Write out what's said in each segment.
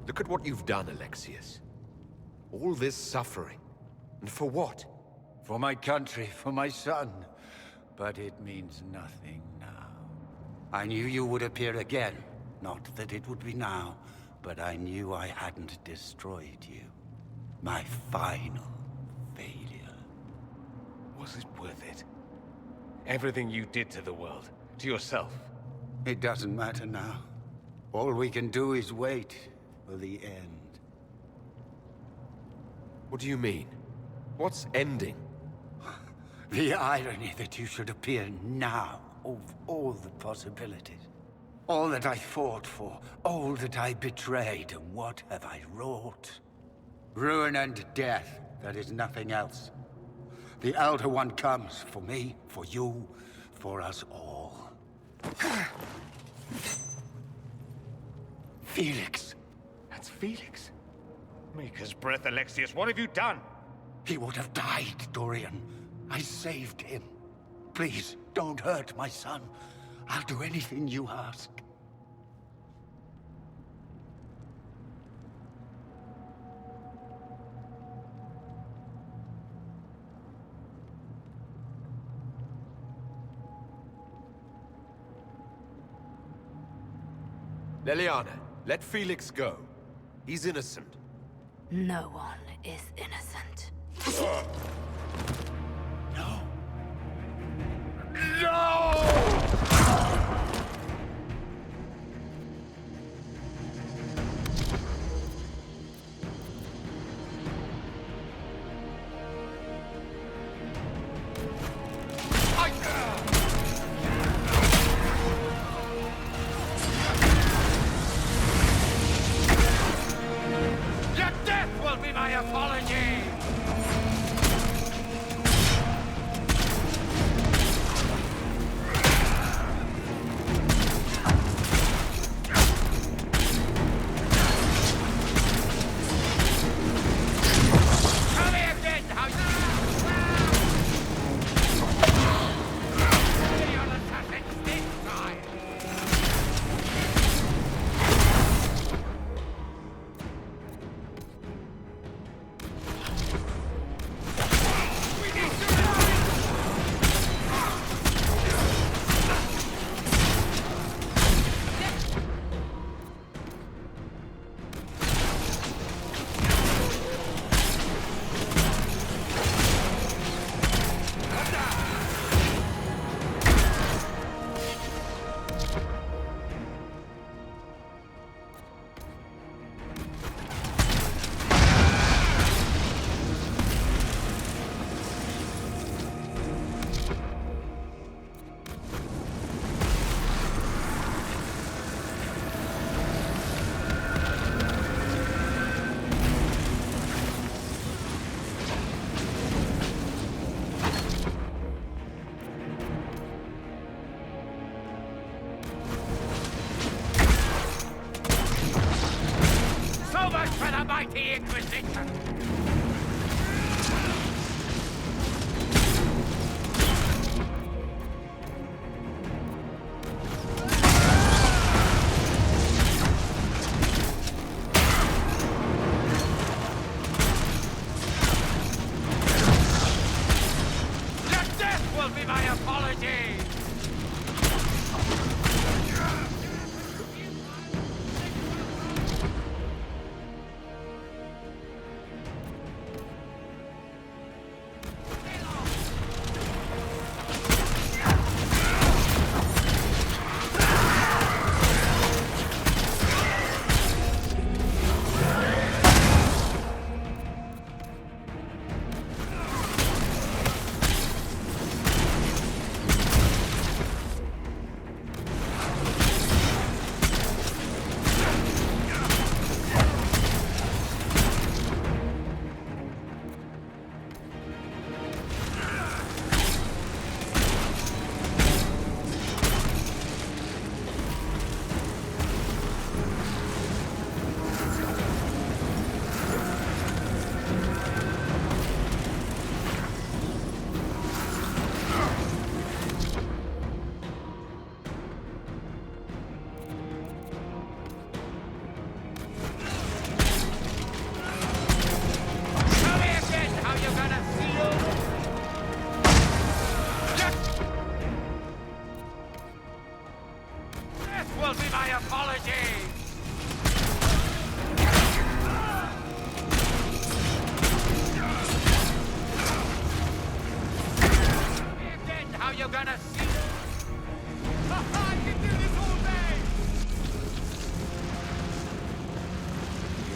Look at what you've done, Alexius. All this suffering. And for what? For my country, for my son. But it means nothing now. I knew you would appear again. Not that it would be now, but I knew I hadn't destroyed you. My final failure. Was it worth it? Everything you did to the world, to yourself. It doesn't matter now. All we can do is wait for the end. What do you mean? What's ending? The irony that you should appear now of all the possibilities. All that I fought for, all that I betrayed, and what have I wrought? Ruin and death, that is nothing else. The Elder One comes for me, for you, for us all. Felix. That's Felix. Maker's breath, Alexius, what have you done? He would have died, Dorian. I saved him. Please, don't hurt my son. I'll do anything you ask. Leliana, let Felix go. He's innocent. No one is innocent. No. No! Your death will be my apology! Tell me again how you... Your assassin's this time! So much for the mighty Inquisition! Your death will be my apology!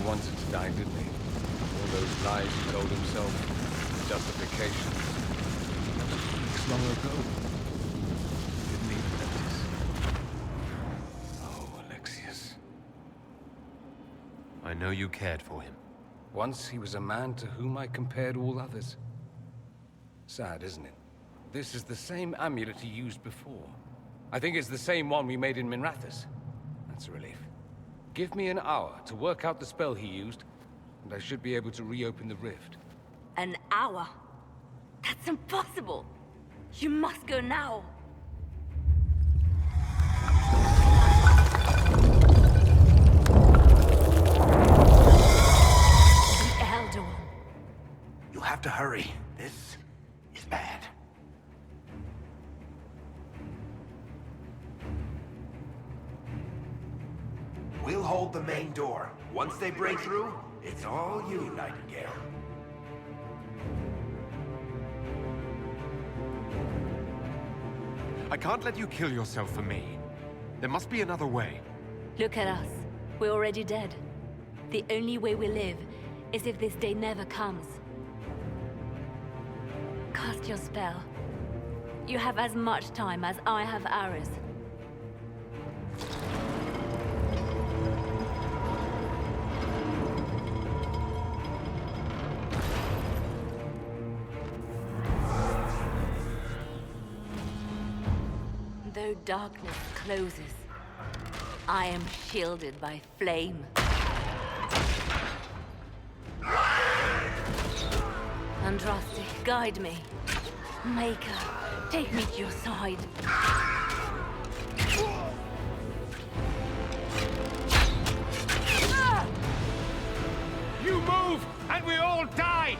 wanted to die, didn't he? All those lies he told himself, the justification. Weeks long ago. Didn't even notice. Oh, Alexius. I know you cared for him. Once he was a man to whom I compared all others. Sad, isn't it? This is the same amulet he used before. I think it's the same one we made in Minrathous. That's a relief. Give me an hour to work out the spell he used, and I should be able to reopen the rift. An hour? That's impossible! You must go now! The Elder One. You have to hurry. This is bad. We'll hold the main door. Once they break through, it's all you, Nightingale. I can't let you kill yourself for me. There must be another way. Look at us. We're already dead. The only way we live is if this day never comes. Cast your spell. You have as much time as I have hours. Though darkness closes, I am shielded by flame. Andraste, guide me. Maker, take me to your side. You move, and we all die!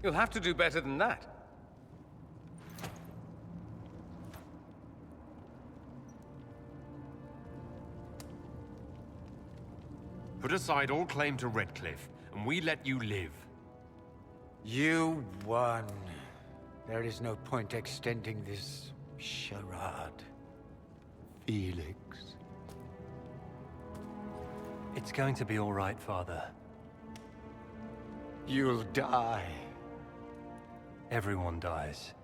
You'll have to do better than that. Put aside all claim to Redcliffe, and we let you live. You won. There is no point extending this charade. Felix. It's going to be all right, Father. You'll die. Everyone dies.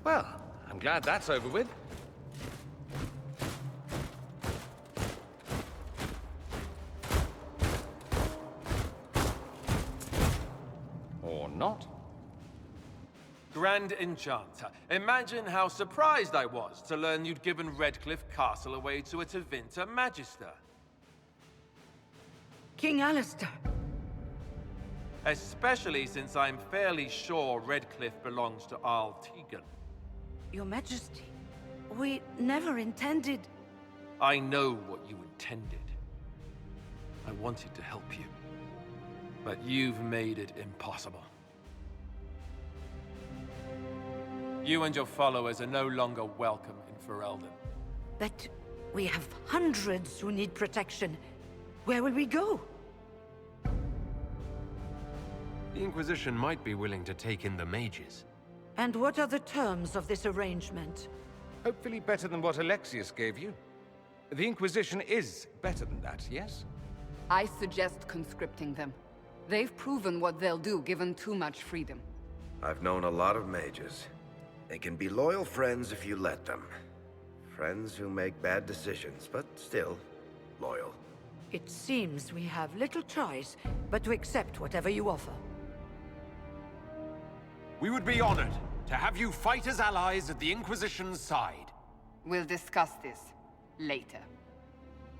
Well, I'm glad that's over with. Or not. Grand Enchanter, imagine how surprised I was to learn you'd given Redcliffe Castle away to a Tevinter Magister. King Alistair. Especially since I'm fairly sure Redcliffe belongs to Arl Tegan. Your Majesty, we never intended... I know what you intended. I wanted to help you. But you've made it impossible. You and your followers are no longer welcome in Ferelden. But we have hundreds who need protection. Where will we go? The Inquisition might be willing to take in the mages. And what are the terms of this arrangement? Hopefully better than what Alexius gave you. The Inquisition is better than that, yes? I suggest conscripting them. They've proven what they'll do given too much freedom. I've known a lot of mages. They can be loyal friends if you let them. Friends who make bad decisions, but still loyal. It seems we have little choice but to accept whatever you offer. We would be honored to have you fight as allies at the Inquisition's side. We'll discuss this later.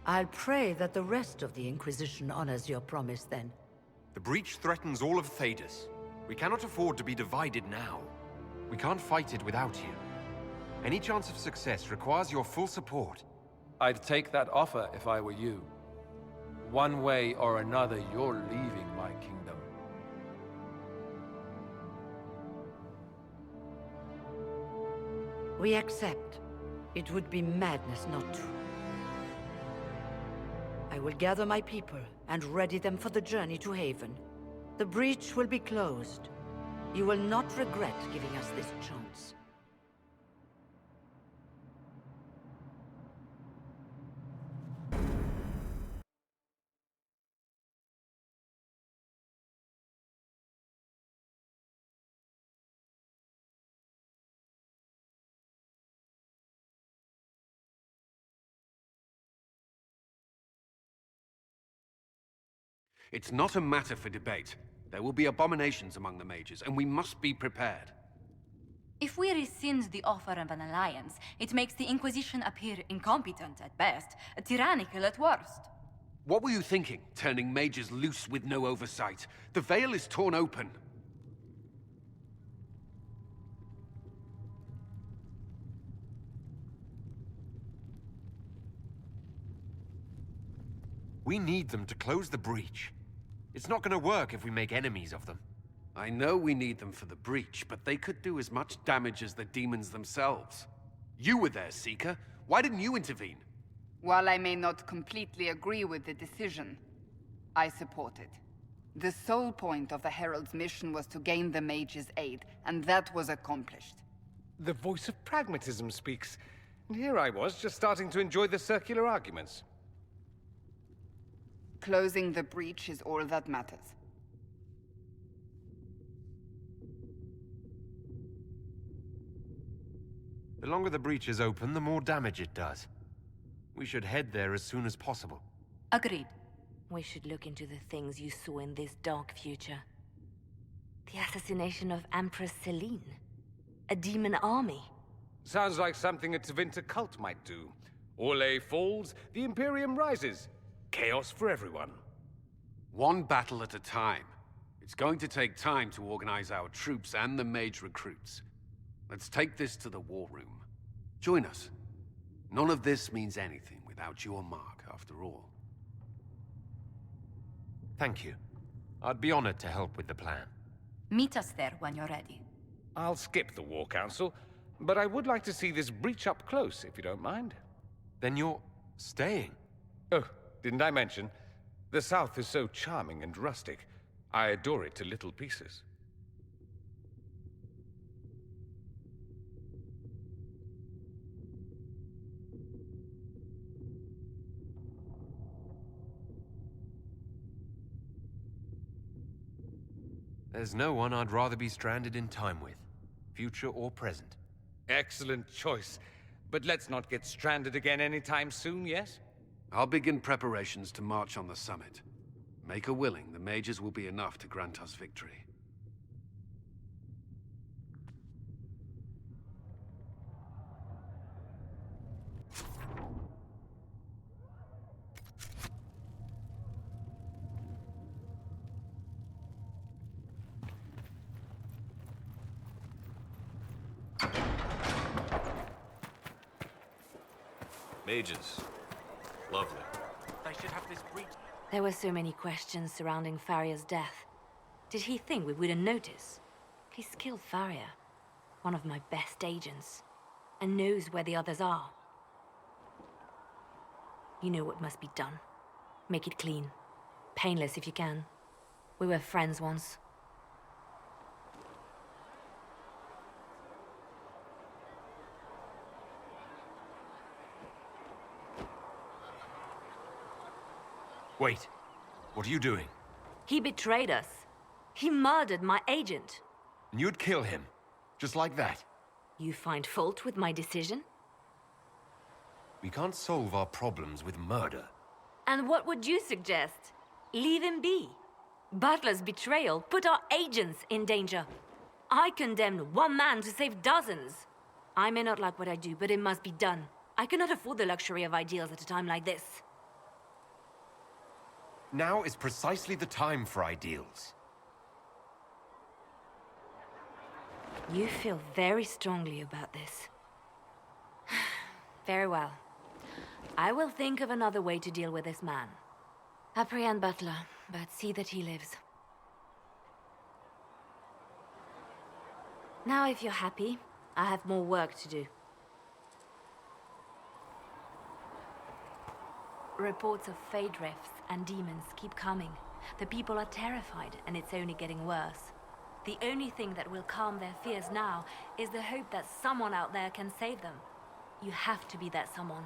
I'll pray that the rest of the Inquisition honors your promise then. The breach threatens all of Thedas. We cannot afford to be divided now. We can't fight it without you. Any chance of success requires your full support. I'd take that offer if I were you. One way or another, you're leaving my kingdom. We accept. It would be madness not to. I will gather my people and ready them for the journey to Haven. The breach will be closed. You will not regret giving us this chance. It's not a matter for debate. There will be abominations among the mages, and we must be prepared. If we rescind the offer of an alliance, it makes the Inquisition appear incompetent at best, tyrannical at worst. What were you thinking, turning mages loose with no oversight? The veil is torn open. We need them to close the breach. It's not gonna work if we make enemies of them. I know we need them for the breach, but they could do as much damage as the demons themselves. You were there, Seeker. Why didn't you intervene? While I may not completely agree with the decision, I support it. The sole point of the Herald's mission was to gain the mage's aid, and that was accomplished. The voice of pragmatism speaks. And here I was, just starting to enjoy the circular arguments. Closing the breach is all that matters. The longer the breach is open, the more damage it does. We should head there as soon as possible. Agreed. We should look into the things you saw in this dark future. The assassination of Empress Celine. A demon army. Sounds like something a Tevinter cult might do. Orlais falls, the Imperium rises. Chaos for everyone. One battle at a time. It's going to take time to organize our troops and the mage recruits. Let's take this to the war room. Join us. None of this means anything without your mark, after all. Thank you. I'd be honored to help with the plan. Meet us there when you're ready. I'll skip the War Council, but I would like to see this breach up close, if you don't mind. Then you're staying? Oh, didn't I mention? The South is so charming and rustic. I adore it to little pieces. There's no one I'd rather be stranded in time with, future or present. Excellent choice. But let's not get stranded again anytime soon, yes? I'll begin preparations to march on the summit. Make a willing, the mages will be enough to grant us victory. Mages. Lovely. They should have this breach. There were so many questions surrounding Faria's death. Did he think we wouldn't notice? He's killed Faria, one of my best agents, and knows where the others are. You know what must be done. Make it clean. Painless if you can. We were friends once. Wait. What are you doing? He betrayed us. He murdered my agent. And you'd kill him? Just like that? You find fault with my decision? We can't solve our problems with murder. And what would you suggest? Leave him be. Butler's betrayal put our agents in danger. I condemned one man to save dozens. I may not like what I do, but it must be done. I cannot afford the luxury of ideals at a time like this. Now is precisely the time for ideals. You feel very strongly about this. Very well. I will think of another way to deal with this man. Apprehend Butler, but see that he lives. Now, if you're happy, I have more work to do. Reports of fade rifts and demons keep coming. The people are terrified, and it's only getting worse. The only thing that will calm their fears now is the hope that someone out there can save them. You have to be that someone.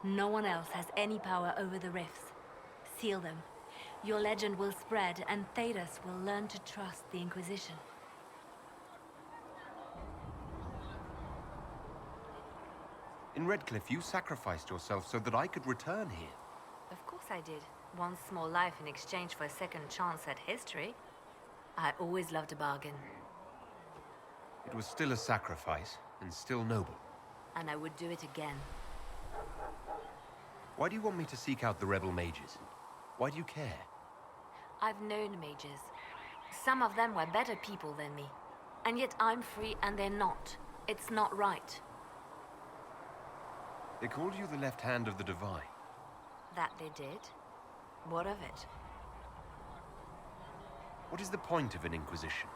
No one else has any power over the rifts. Seal them. Your legend will spread, and Thedas will learn to trust the Inquisition. In Redcliffe, you sacrificed yourself so that I could return here. Of course I did. One small life in exchange for a second chance at history. I always loved a bargain. It was still a sacrifice, and still noble. And I would do it again. Why do you want me to seek out the rebel mages? Why do you care? I've known mages. Some of them were better people than me. And yet I'm free and they're not. It's not right. They called you the left hand of the Divine. That they did? What of it? What is the point of an Inquisition?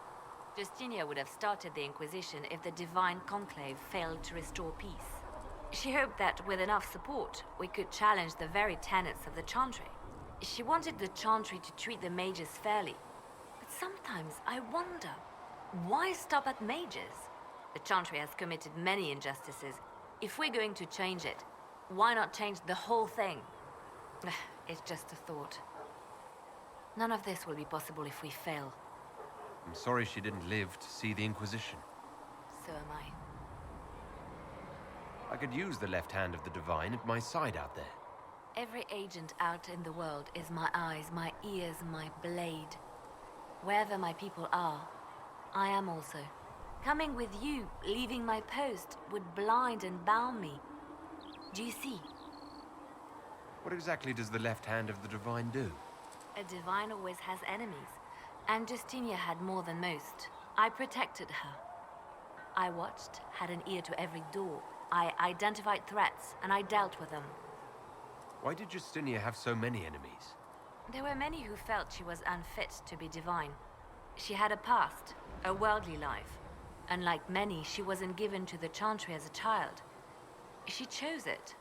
Justinia would have started the Inquisition if the Divine Conclave failed to restore peace. She hoped that with enough support, we could challenge the very tenets of the Chantry. She wanted the Chantry to treat the mages fairly. But sometimes I wonder, why stop at mages? The Chantry has committed many injustices. If we're going to change it, why not change the whole thing? It's just a thought. None of this will be possible if we fail. I'm sorry she didn't live to see the Inquisition. So am I. I could use the left hand of the Divine at my side out there. Every agent out in the world is my eyes, my ears, my blade. Wherever my people are, I am also. Coming with you, leaving my post, would blind and bound me. Do you see? What exactly does the left hand of the Divine do? A divine always has enemies, and Justinia had more than most. I protected her. I watched, had an ear to every door. I identified threats, and I dealt with them. Why did Justinia have so many enemies? There were many who felt she was unfit to be divine. She had a past, a worldly life. Unlike many, she wasn't given to the Chantry as a child. She chose it,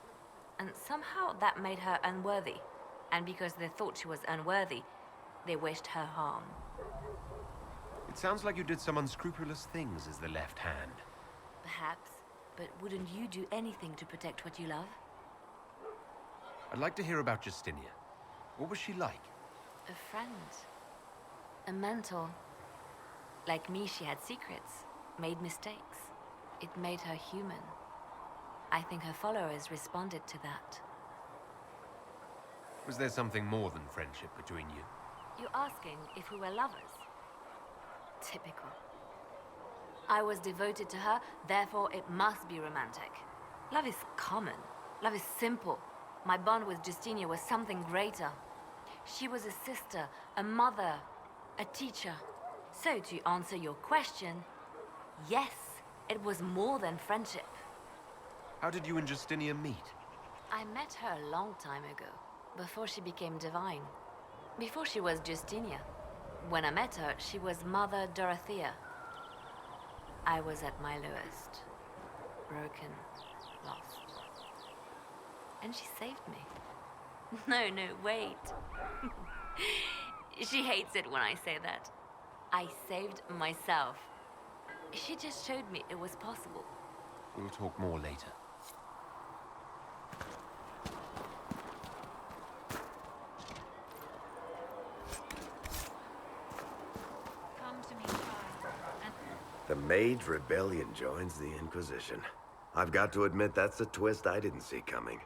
and somehow that made her unworthy. And because they thought she was unworthy, they wished her harm. It sounds like you did some unscrupulous things as the left hand. Perhaps, but wouldn't you do anything to protect what you love? I'd like to hear about Justinia. What was she like? A friend. A mentor. Like me, she had secrets, made mistakes. It made her human. I think her followers responded to that. Was there something more than friendship between you? You're asking if we were lovers? Typical. I was devoted to her, therefore it must be romantic. Love is common. Love is simple. My bond with Justinia was something greater. She was a sister, a mother, a teacher. So to answer your question, yes, it was more than friendship. How did you and Justinia meet? I met her a long time ago. Before she became divine. Before she was Justinia. When I met her, she was Mother Dorothea. I was at my lowest. Broken. Lost. And she saved me. No, wait. She hates it when I say that. I saved myself. She just showed me it was possible. We'll talk more later. The Mage Rebellion joins the Inquisition. I've got to admit that's a twist I didn't see coming.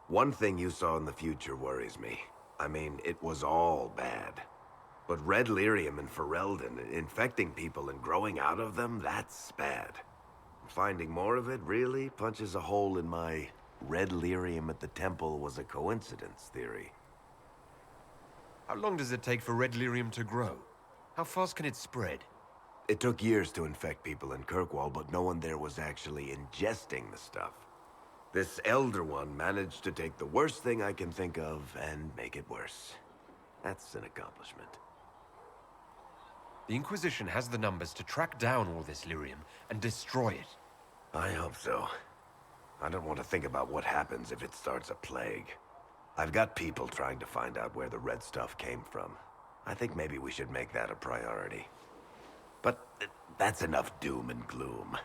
One thing you saw in the future worries me. I mean, it was all bad. But Red Lyrium and Ferelden, infecting people and growing out of them, that's bad. Finding more of it really punches a hole in my Red Lyrium at the temple was a coincidence theory. How long does it take for red lyrium to grow? How fast can it spread? It took years to infect people in Kirkwall, but no one there was actually ingesting the stuff. This Elder One managed to take the worst thing I can think of and make it worse. That's an accomplishment. The Inquisition has the numbers to track down all this lyrium and destroy it. I hope so. I don't want to think about what happens if it starts a plague. I've got people trying to find out where the red stuff came from. I think maybe we should make that a priority. But that's enough doom and gloom.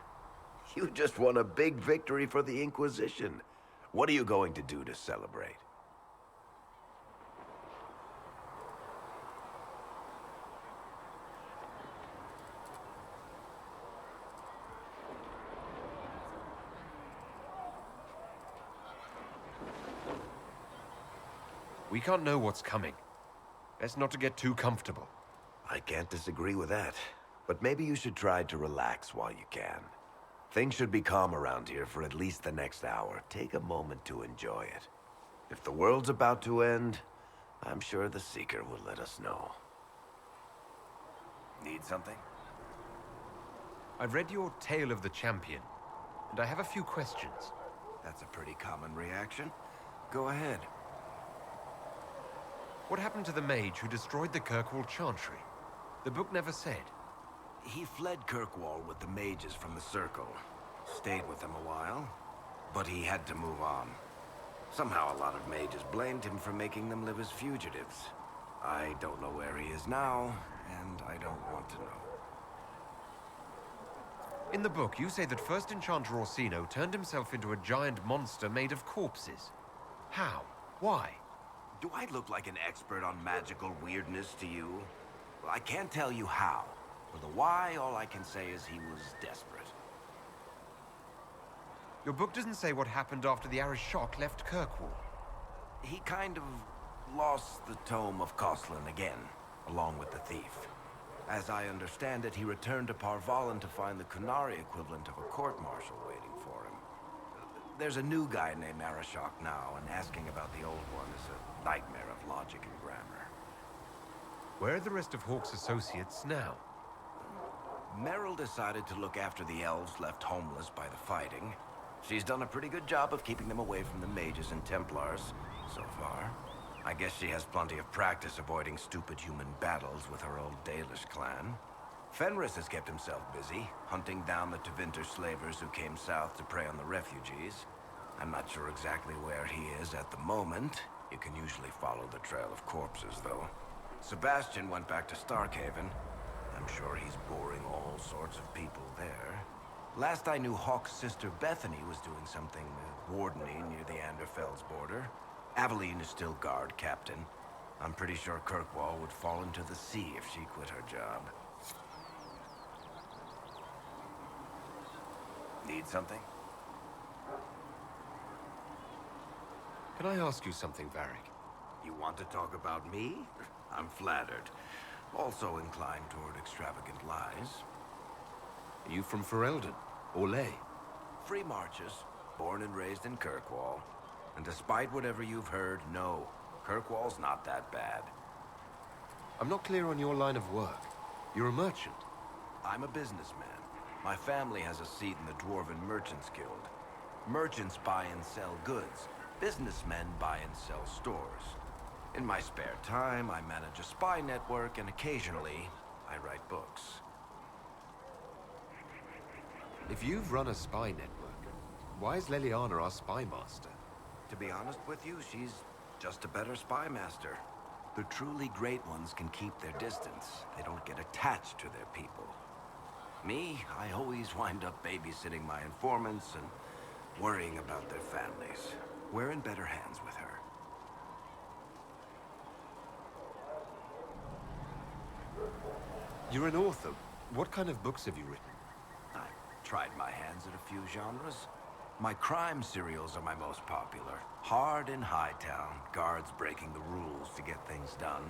You just won a big victory for the Inquisition. What are you going to do to celebrate? We can't know what's coming. Best not to get too comfortable. I can't disagree with that. But maybe you should try to relax while you can. Things should be calm around here for at least the next hour. Take a moment to enjoy it. If the world's about to end, I'm sure the Seeker will let us know. Need something? I've read your Tale of the Champion, and I have a few questions. That's a pretty common reaction. Go ahead. What happened to the mage who destroyed the Kirkwall Chantry? The book never said. He fled Kirkwall with the mages from the Circle. Stayed with them a while, but he had to move on. Somehow a lot of mages blamed him for making them live as fugitives. I don't know where he is now, and I don't want to know. In the book, you say that First Enchanter Orsino turned himself into a giant monster made of corpses. How? Why? Do I look like an expert on magical weirdness to you? Well, I can't tell you how. For the why, all I can say is he was desperate. Your book doesn't say what happened after the Arishok left Kirkwall. He kind of lost the Tome of Coslin again, along with the thief. As I understand it, he returned to Parvalan to find the Kunari equivalent of a court-martial waiting for him. There's a new guy named Arishok now, and asking about the old one is a nightmare of logic and grammar. Where are the rest of Hawke's associates now? Meryl decided to look after the elves left homeless by the fighting. She's done a pretty good job of keeping them away from the mages and Templars, so far. I guess she has plenty of practice avoiding stupid human battles with her old Dalish clan. Fenris has kept himself busy, hunting down the Tevinter slavers who came south to prey on the refugees. I'm not sure exactly where he is at the moment. You can usually follow the trail of corpses, though. Sebastian went back to Starkhaven. I'm sure he's boring all sorts of people there. Last I knew, Hawke's sister Bethany was doing something wardening near the Anderfell's border. Aveline is still guard captain. I'm pretty sure Kirkwall would fall into the sea if she quit her job. Need something? Can I ask you something, Varric? You want to talk about me? I'm flattered. Also inclined toward extravagant lies. Are you from Ferelden? Or Ley? Free Marches, born and raised in Kirkwall. And despite whatever you've heard, no, Kirkwall's not that bad. I'm not clear on your line of work. You're a merchant. I'm a businessman. My family has a seat in the Dwarven Merchants Guild. Merchants buy and sell goods. Businessmen buy and sell stores. In my spare time, I manage a spy network, and occasionally, I write books. If you've run a spy network, why is Leliana our spy master? To be honest with you, she's just a better spy master. The truly great ones can keep their distance. They don't get attached to their people. Me, I always wind up babysitting my informants and worrying about their families. We're in better hands with her. You're an author. What kind of books have you written? I've tried my hands at a few genres. My crime serials are my most popular. Hard in Hightown, guards breaking the rules to get things done.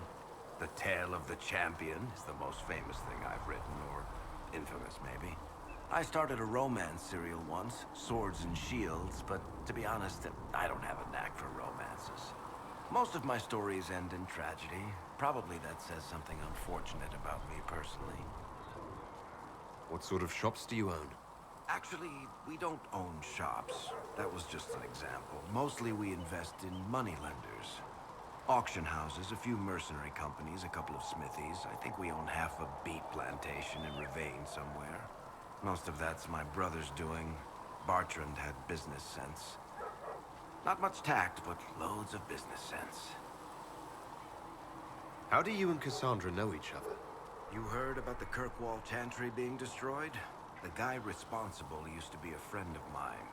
The Tale of the Champion is the most famous thing I've written, or infamous maybe. I started a romance serial once, Swords and Shields, but to be honest, I don't have a knack for romances. Most of my stories end in tragedy. Probably that says something unfortunate about me personally. What sort of shops do you own? Actually, we don't own shops. That was just an example. Mostly we invest in moneylenders. Auction houses, a few mercenary companies, a couple of smithies. I think we own half a beet plantation in Ravane somewhere. Most of that's my brother's doing. Bartrand had business sense. Not much tact, but loads of business sense. How do you and Cassandra know each other? You heard about the Kirkwall Chantry being destroyed? The guy responsible used to be a friend of mine.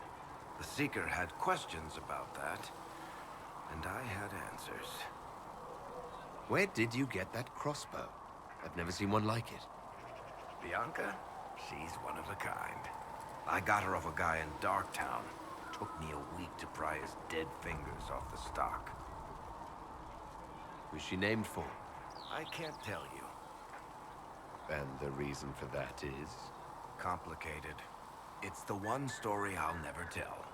The Seeker had questions about that, and I had answers. Where did you get that crossbow? I've never seen one like it. Bianca? She's one of a kind. I got her off a guy in Darktown. Took me a week to pry his dead fingers off the stock. Who's she named for? I can't tell you. And the reason for that is? Complicated. It's the one story I'll never tell.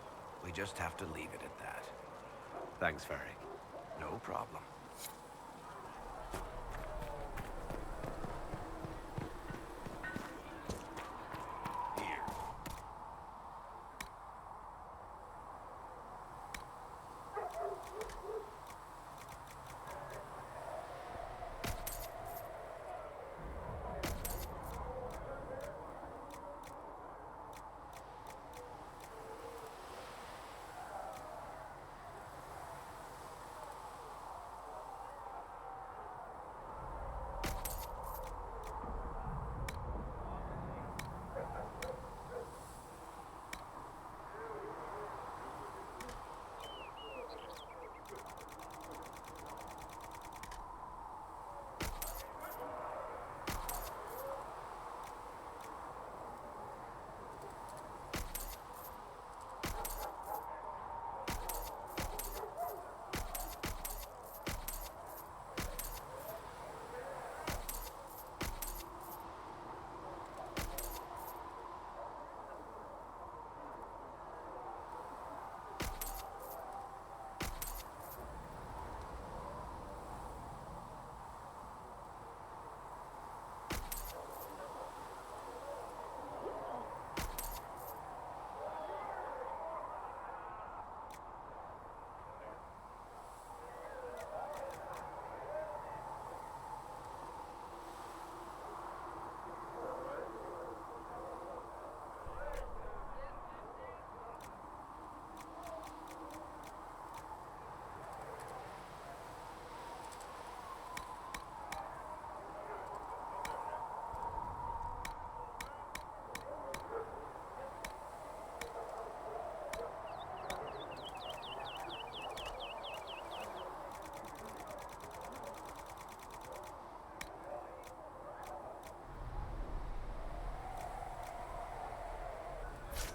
We just have to leave it at that. Thanks, Varric. No problem.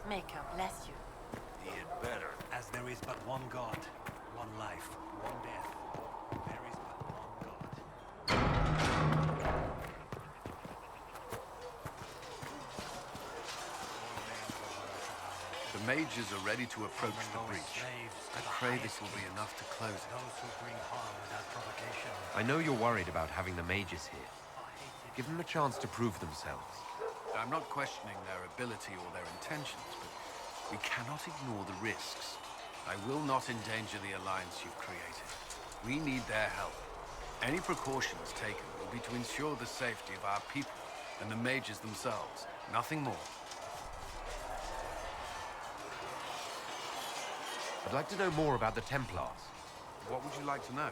Maker bless you. Be it better, as there is but one God, one life, one death. There is but one God. The mages are ready to approach the breach. I pray this will be enough to close it. Those who bring harm without provocation. I know you're worried about having the mages here. Give them a chance to prove themselves. I'm not questioning their ability or their intentions, but we cannot ignore the risks. I will not endanger the alliance you've created. We need their help. Any precautions taken will be to ensure the safety of our people and the mages themselves. Nothing more. I'd like to know more about the Templars. What would you like to know?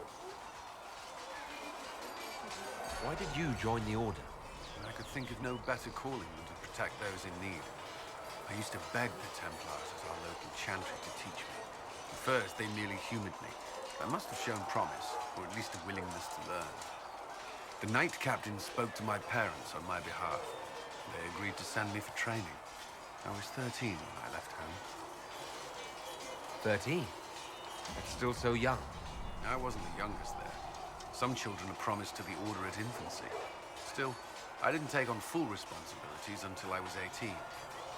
Why did you join the Order? I could think of no better calling than to protect those in need. I used to beg the Templars as our local chantry to teach me. At first, they merely humored me. I must have shown promise, or at least a willingness to learn. The Knight Captain spoke to my parents on my behalf. They agreed to send me for training. I was 13 when I left home. 13? That's still so young. I wasn't the youngest there. Some children are promised to the Order at infancy. Still, I didn't take on full responsibilities until I was 18.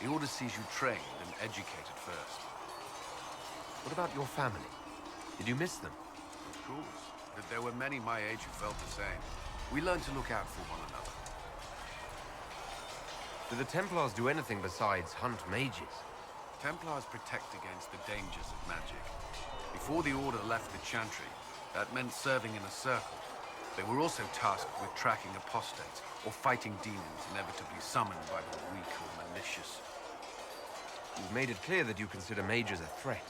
The Order sees you trained and educated first. What about your family? Did you miss them? Of course. But there were many my age who felt the same. We learned to look out for one another. Do the Templars do anything besides hunt mages? Templars protect against the dangers of magic. Before the Order left the Chantry, that meant serving in a circle. They were also tasked with tracking apostates, or fighting demons inevitably summoned by the weak or malicious. You've made it clear that you consider mages a threat.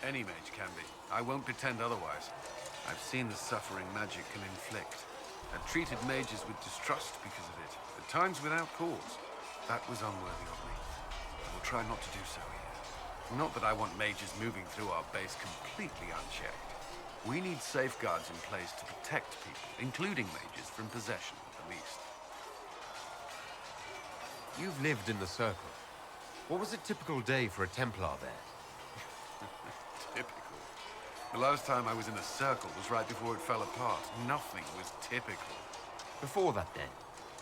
Any mage can be. I won't pretend otherwise. I've seen the suffering magic can inflict. I've treated mages with distrust because of it, at times without cause. That was unworthy of me. I will try not to do so here. Not that I want mages moving through our base completely unchecked. We need safeguards in place to protect people, including mages, from possession at the least. You've lived in the Circle. What was a typical day for a Templar there? Typical. The last time I was in a circle was right before it fell apart. Nothing was typical. Before that, then?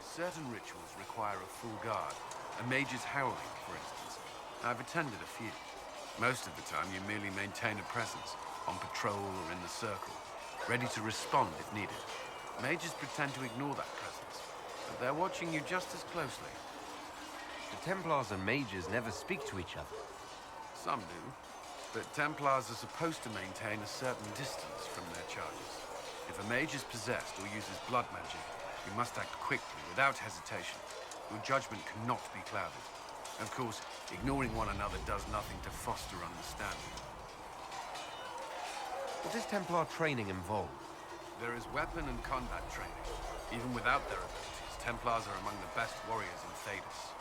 Certain rituals require a full guard. A mage's howling, for instance. I've attended a few. Most of the time, you merely maintain a presence, on patrol or in the circle, ready to respond if needed. Mages pretend to ignore that presence, but they're watching you just as closely. The Templars and mages never speak to each other. Some do. But Templars are supposed to maintain a certain distance from their charges. If a mage is possessed or uses blood magic, you must act quickly, without hesitation. Your judgment cannot be clouded. Of course, ignoring one another does nothing to foster understanding. What does Templar training involve? There is weapon and combat training. Even without their abilities, Templars are among the best warriors in Thedas.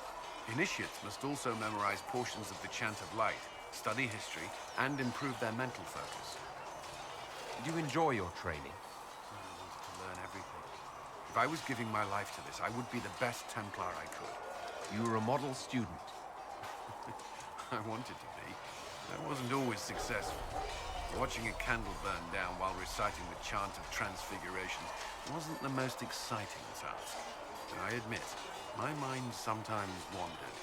Initiates must also memorize portions of the Chant of Light, study history, and improve their mental focus. Do you enjoy your training? I wanted to learn everything. If I was giving my life to this, I would be the best Templar I could. You were a model student. I wanted to be. I wasn't always successful. Watching a candle burn down while reciting the Chant of Transfiguration wasn't the most exciting task. And I admit, my mind sometimes wandered.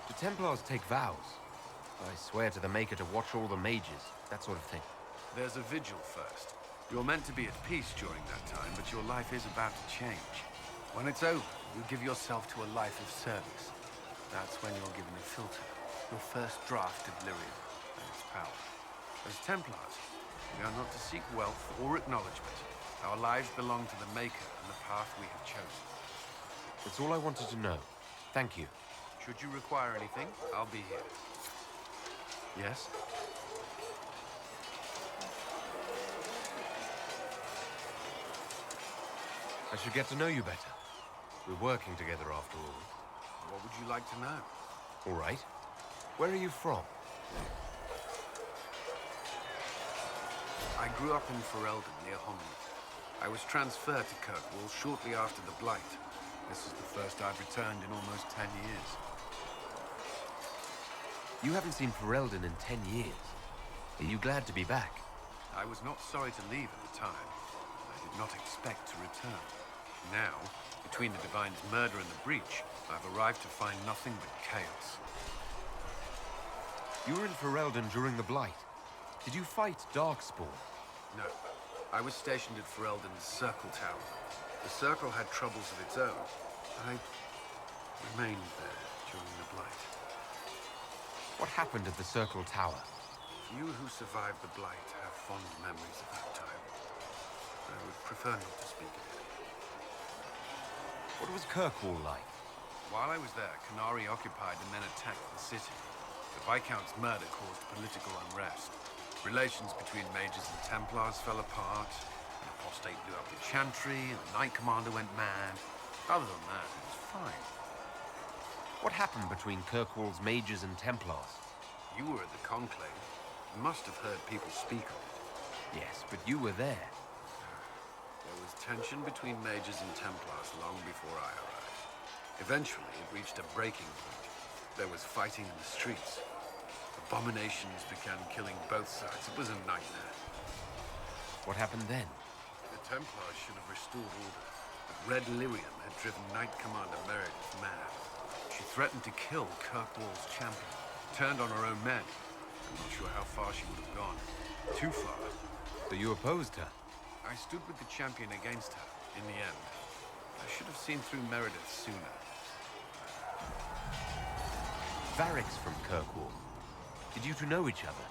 Do Templars take vows? I swear to the Maker to watch all the mages, that sort of thing. There's a vigil first. You're meant to be at peace during that time, but your life is about to change. When it's over, you give yourself to a life of service. That's when you're given a filter, your first draft of lyrium and its power. As Templars, we are not to seek wealth or acknowledgement. Our lives belong to the Maker and the path we have chosen. That's all I wanted to know. Thank you. Should you require anything, I'll be here. Yes? I should get to know you better. We're working together after all. What would you like to know? All right. Where are you from? I grew up in Ferelden, near Honwood. I was transferred to Kirkwall shortly after the Blight. This is the first I've returned in almost 10 years. You haven't seen Ferelden in 10 years. Are you glad to be back? I was not sorry to leave at the time. I did not expect to return. Now, between the Divine's murder and the breach, I've arrived to find nothing but chaos. You were in Ferelden during the Blight. Did you fight Darkspawn? No. I was stationed at Ferelden's Circle Tower. The Circle had troubles of its own. I remained there during the Blight. What happened at the Circle Tower? Few who survived the Blight have fond memories of that time. I would prefer not to speak of it. What was Kirkwall like? While I was there, Canary occupied and then attacked the city. The Viscount's murder caused political unrest. Relations between mages and Templars fell apart. An apostate blew up the Chantry, and the Knight Commander went mad. Other than that, it was fine. What happened between Kirkwall's mages and Templars? You were at the Conclave. You must have heard people speak of it. Yes, but you were there. There was tension between mages and Templars long before I arrived. Eventually, it reached a breaking point. There was fighting in the streets. Abominations began killing both sides. It was a nightmare. What happened then? The Templars should have restored order, but Red Lyrium had driven Knight Commander Meredith mad. She threatened to kill Kirkwall's champion, turned on her own men. I'm not sure how far she would have gone. Too far. So you opposed her? I stood with the champion against her, in the end. I should have seen through Meredith sooner. Varric's from Kirkwall. Did you two know each other?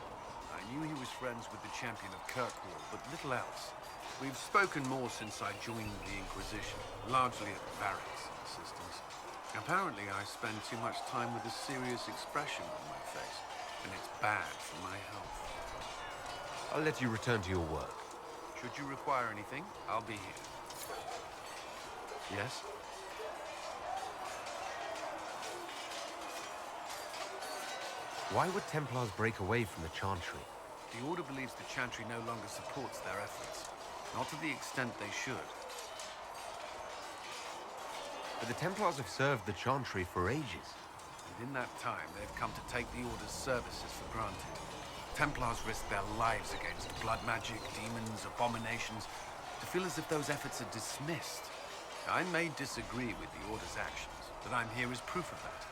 I knew he was friends with the champion of Kirkwall, but little else. We've spoken more since I joined the Inquisition, largely at Varric's insistence. Apparently, I spend too much time with a serious expression on my face, and it's bad for my health. I'll let you return to your work. Should you require anything, I'll be here. Yes? Why would Templars break away from the Chantry? The Order believes the Chantry no longer supports their efforts. Not to the extent they should. But the Templars have served the Chantry for ages. And in that time, they've come to take the Order's services for granted. Templars risk their lives against blood magic, demons, abominations, to feel as if those efforts are dismissed. I may disagree with the Order's actions, but I'm here as proof of that.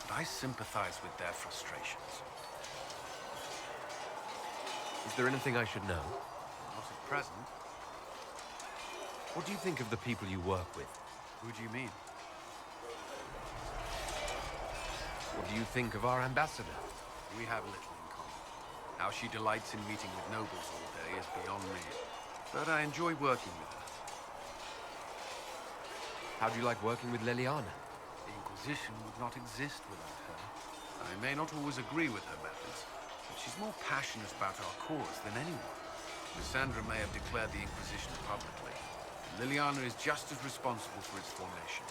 And I sympathize with their frustrations. Is there anything I should know? Not at present. What do you think of the people you work with? Who do you mean? What do you think of our ambassador? We have little in common. How she delights in meeting with nobles all day is beyond me. But I enjoy working with her. How do you like working with Leliana? The Inquisition would not exist without her. I may not always agree with her methods, but she's more passionate about our cause than anyone. Lysandra may have declared the Inquisition publicly. Liliana is just as responsible for its formation.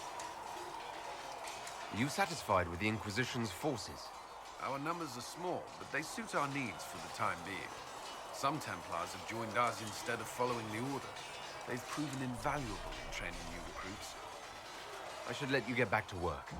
Are you satisfied with the Inquisition's forces? Our numbers are small, but they suit our needs for the time being. Some Templars have joined us instead of following the Order. They've proven invaluable in training new recruits. I should let you get back to work.